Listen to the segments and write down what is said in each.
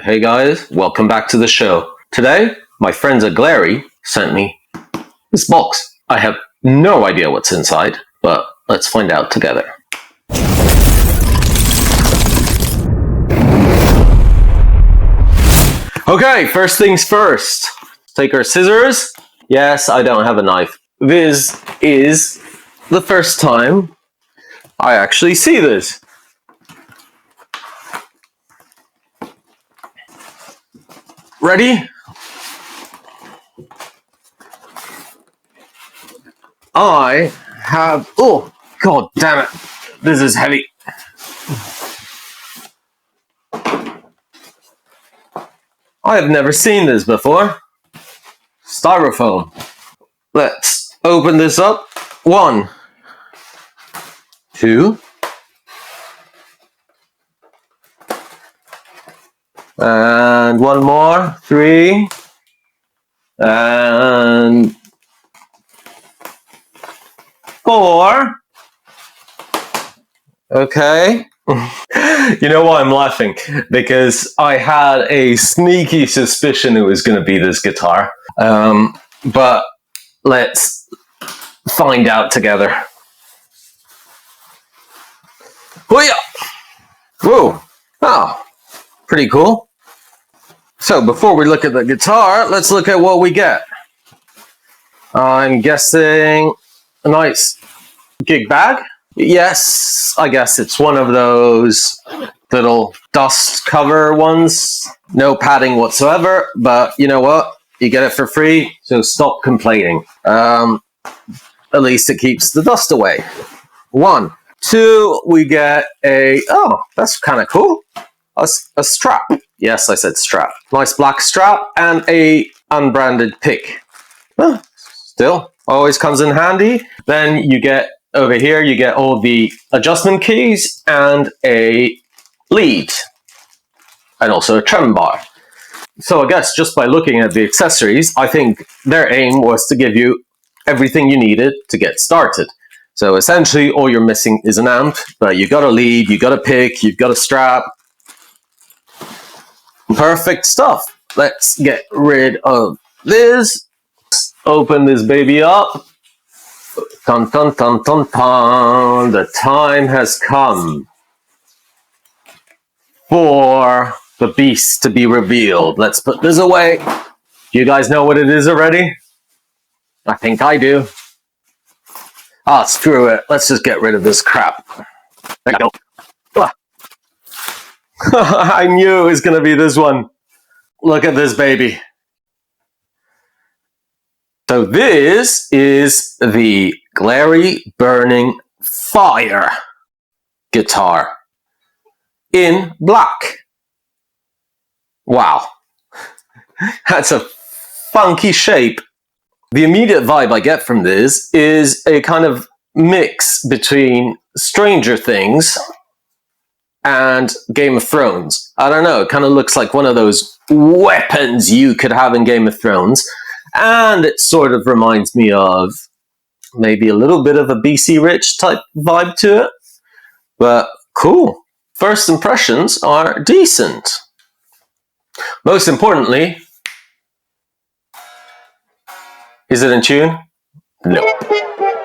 Hey guys, welcome back to the show. Today, my friends at Glarry sent me this box. I have no idea what's inside, but let's find out together. Okay, first things first. Take our scissors. Yes, I don't have a knife. This is the first time I actually see this. Ready? I have... Oh, god damn it. This is heavy. I have never seen this before. Styrofoam. Let's open this up. 1, 2. And one more, 3, and 4. Okay. You know why I'm laughing? Because I had a sneaky suspicion it was going to be this guitar. But let's find out together. Whoa! Oh, pretty cool. So before we look at the guitar, let's look at what we get. I'm guessing a nice gig bag. Yes, I guess it's one of those little dust cover ones. No padding whatsoever, but you know what? You get it for free, so stop complaining. At least it keeps the dust away. 1. 2, we get a... Oh, that's kind of cool. A strap. Yes, I said strap. Nice black strap and a unbranded pick. Still, always comes in handy. Then you get over here, you get all the adjustment keys and a lead. And also a trem bar. So I guess just by looking at the accessories, I think their aim was to give you everything you needed to get started. So essentially all you're missing is an amp, but you got a lead, you got a pick, you've got a strap. Perfect stuff. Let's get rid of this. Open this baby up. Dun, dun, dun, dun, dun. The time has come for the beast to be revealed. Let's put this away. Do you guys know what it is already? I think I do. Ah, screw it. Let's just get rid of this crap. There you go. I knew it was going to be this one. Look at this baby. So this is the Glarry Burning Fire guitar in black. Wow. That's a funky shape. The immediate vibe I get from this is a kind of mix between Stranger Things and Game of Thrones. I don't know, it kind of looks like one of those weapons you could have in Game of Thrones. And it sort of reminds me of maybe a little bit of a BC Rich type vibe to it. But cool. First impressions are decent. Most importantly, is it in tune? No.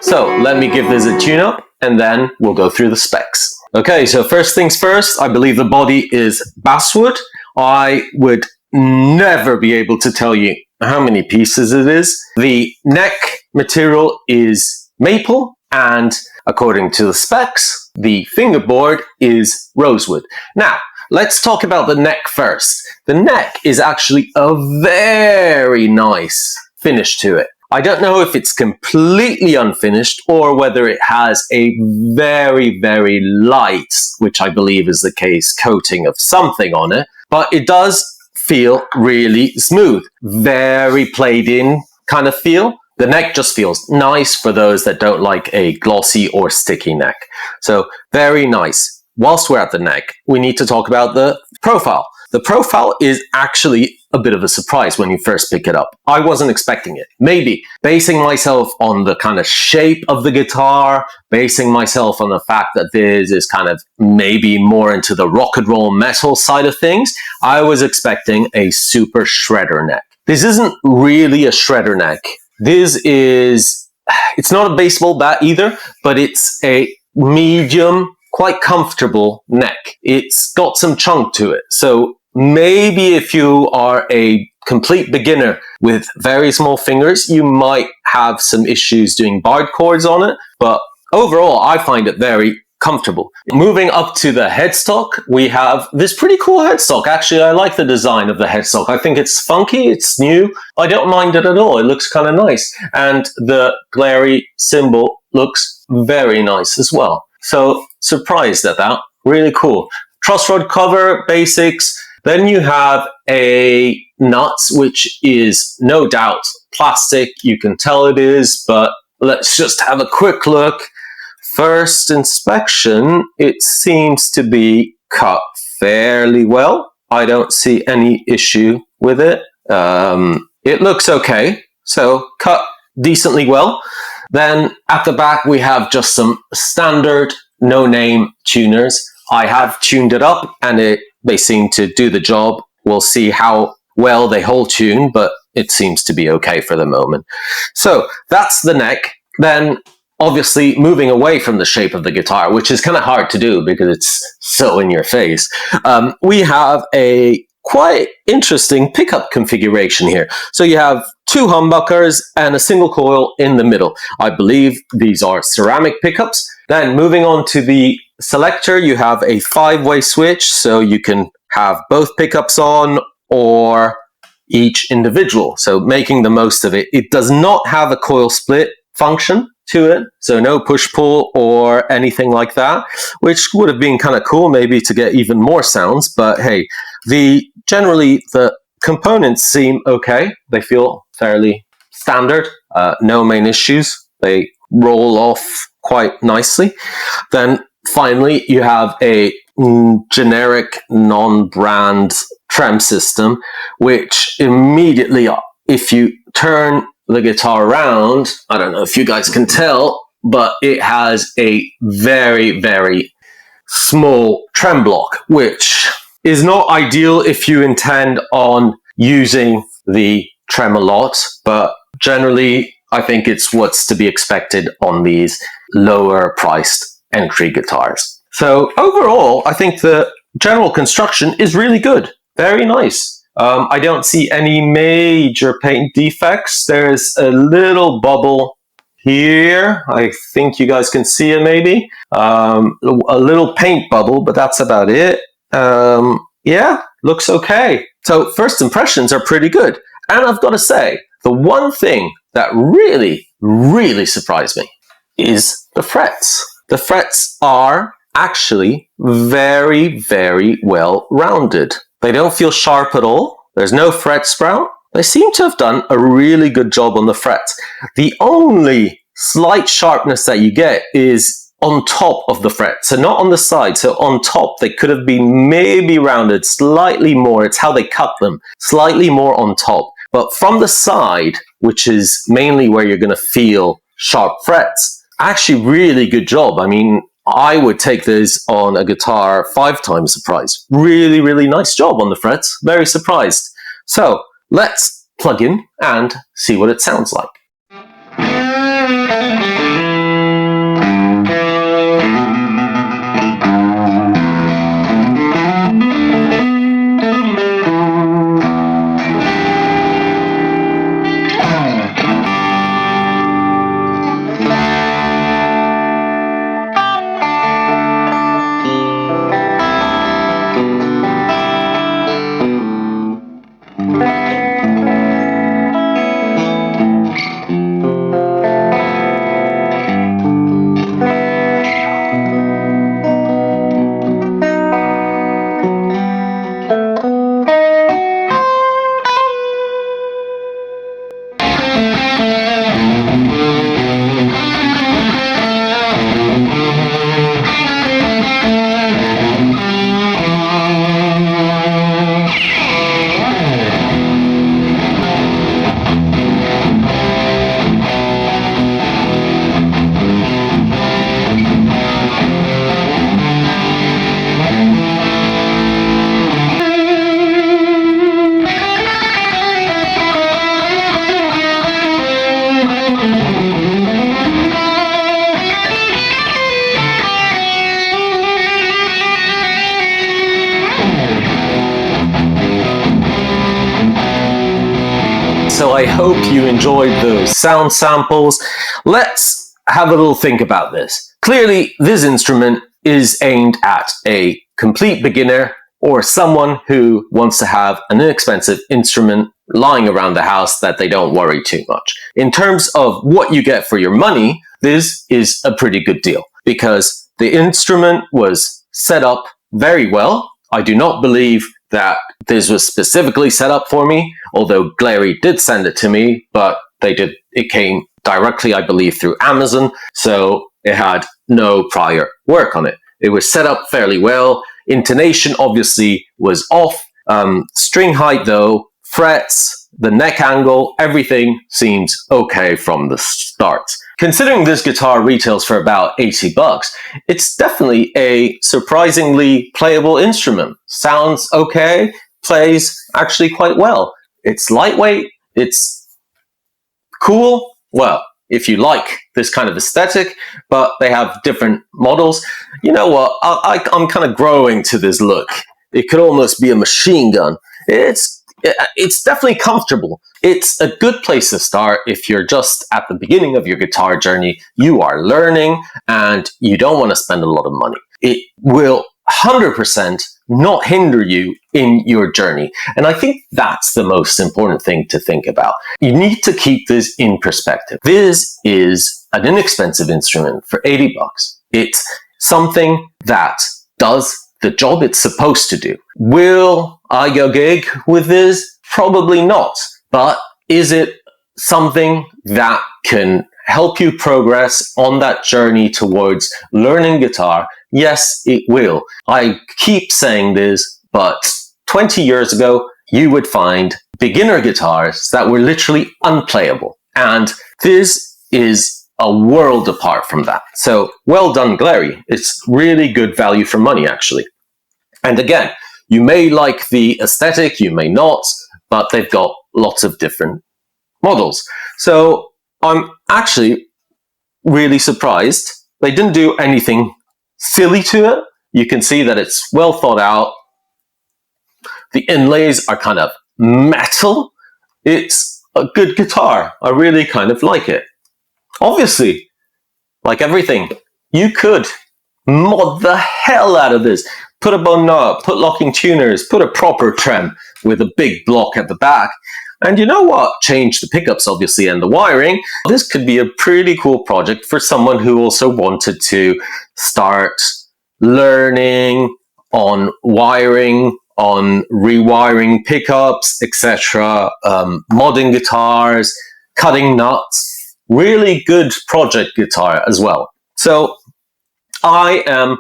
So let me give this a tune up and then we'll go through the specs. Okay, so first things first, I believe the body is basswood. I would never be able to tell you how many pieces it is. The neck material is maple, and according to the specs, the fingerboard is rosewood. Now, let's talk about the neck first. The neck is actually a very nice finish to it. I don't know if it's completely unfinished or whether it has a very, very light, which I believe is the case, coating of something on it, but it does feel really smooth. Very played in kind of feel. The neck just feels nice for those that don't like a glossy or sticky neck. So very nice. Whilst we're at the neck, we need to talk about the profile. The profile is actually a bit of a surprise when you first pick it up. I wasn't expecting it. Maybe basing myself on the kind of shape of the guitar, basing myself on the fact that this is kind of maybe more into the rock and roll metal side of things, I was expecting a super shredder neck. This isn't really a shredder neck. It's not a baseball bat either, but it's a medium, quite comfortable neck. It's got some chunk to it. So maybe if you are a complete beginner with very small fingers, you might have some issues doing barred chords on it. But overall, I find it very comfortable. Moving up to the headstock, we have this pretty cool headstock. Actually, I like the design of the headstock. I think it's funky, it's new. I don't mind it at all. It looks kind of nice. And the Glarry symbol looks very nice as well. So surprised at that. Really cool. Truss rod cover, basics. Then you have a nuts, which is no doubt plastic. You can tell it is, but let's just have a quick look. First inspection, it seems to be cut fairly well. I don't see any issue with it. It looks okay. So cut decently well. Then at the back, we have just some standard no-name tuners. I have tuned it up and they seem to do the job. We'll see how well they hold tune, but it seems to be okay for the moment. So that's the neck. Then obviously moving away from the shape of the guitar, which is kind of hard to do because it's so in your face, we have a quite interesting pickup configuration here. So you have two humbuckers and a single coil in the middle. I believe these are ceramic pickups. Then moving on to the selector, you have a 5-way switch, so you can have both pickups on or each individual. So making the most of it. It does not have a coil split function to it, so no push-pull or anything like that, which would have been kind of cool maybe to get even more sounds, but hey, generally the components seem okay. They feel fairly standard, no main issues. They roll off quite nicely. Then finally, you have a generic non-brand trem system, which immediately, if you turn the guitar around, I don't know if you guys can tell, but it has a very, very small trem block, which is not ideal if you intend on using the trem a lot, but generally I think it's what's to be expected on these lower priced entry guitars. So overall, I think the general construction is really good. Very nice. I don't see any major paint defects. There's a little bubble here. I think you guys can see it maybe. A little paint bubble, but that's about it. Yeah, looks okay. So first impressions are pretty good. And I've got to say, the one thing that really, really surprised me is the frets. The frets are actually very, very well rounded. They don't feel sharp at all. There's no fret sprout. They seem to have done a really good job on the frets. The only slight sharpness that you get is on top of the fret, so not on the side. So on top, they could have been maybe rounded slightly more. It's how they cut them, slightly more on top. But from the side, which is mainly where you're going to feel sharp frets, actually really good job. I mean, I would take this on a guitar 5 times the price. Really, really nice job on the frets. Very surprised. So let's plug in and see what it sounds like. so I hope you enjoyed those sound samples. Let's have a little think about this. Clearly, this instrument is aimed at a complete beginner or someone who wants to have an inexpensive instrument lying around the house that they don't worry too much. In terms of what you get for your money, this is a pretty good deal because the instrument was set up very well. I do not believe that this was specifically set up for me, although Glarry did send it to me, but it came directly, I believe, through Amazon, so it had no prior work on it. It was set up fairly well. Intonation obviously was off. String height though, frets, the neck angle, everything seems okay from the start. Considering this guitar retails for about $80, it's definitely a surprisingly playable instrument. Sounds okay, plays actually quite well. It's lightweight, it's cool. Well, if you like this kind of aesthetic, but they have different models. You know what? I'm kind of growing to this look. It could almost be a machine gun. It's definitely comfortable. It's a good place to start if you're just at the beginning of your guitar journey. You are learning and you don't want to spend a lot of money. It will 100% not hinder you in your journey. And I think that's the most important thing to think about. You need to keep this in perspective. This is an inexpensive instrument for $80. It's something that does the job it's supposed to do. Will I go gig with this? Probably not. But is it something that can help you progress on that journey towards learning guitar? Yes, it will. I keep saying this, but 20 years ago, you would find beginner guitars that were literally unplayable. And this is a world apart from that. So well done, Glarry. It's really good value for money, actually. And again, you may like the aesthetic, you may not, but they've got lots of different models. So I'm actually really surprised. They didn't do anything silly to it. You can see that it's well thought out. The inlays are kind of metal. It's a good guitar. I really kind of like it. Obviously, like everything, you could mod the hell out of this. Put a bone knob, put locking tuners, put a proper trem with a big block at the back. And you know what? Change the pickups, obviously, and the wiring. This could be a pretty cool project for someone who also wanted to start learning on wiring, on rewiring pickups, etc., modding guitars, cutting nuts. Really good project guitar as well. So I am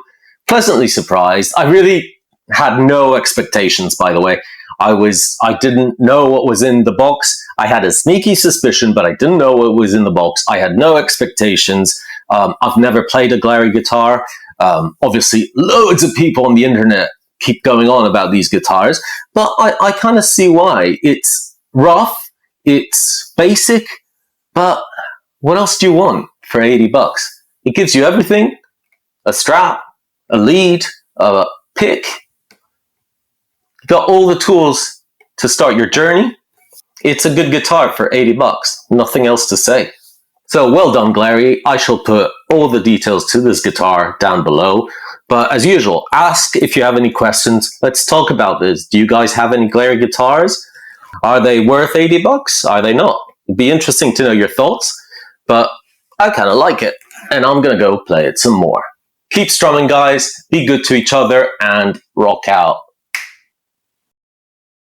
pleasantly surprised. I really had no expectations, by the way. I didn't know what was in the box. I had a sneaky suspicion, but I didn't know what was in the box. I had no expectations. I've never played a Glarry guitar. Obviously, loads of people on the internet keep going on about these guitars, but I kind of see why. It's rough, it's basic, but what else do you want for $80? It gives you everything: a strap, a lead, a pick. You got all the tools to start your journey. It's a good guitar for $80. Nothing else to say. So well done, Glarry. I shall put all the details to this guitar down below. But as usual, ask if you have any questions. Let's talk about this. Do you guys have any Glarry guitars? Are they worth $80? Are they not? It'd be interesting to know your thoughts. But I kind of like it. And I'm going to go play it some more. Keep strumming, guys. Be good to each other and rock out.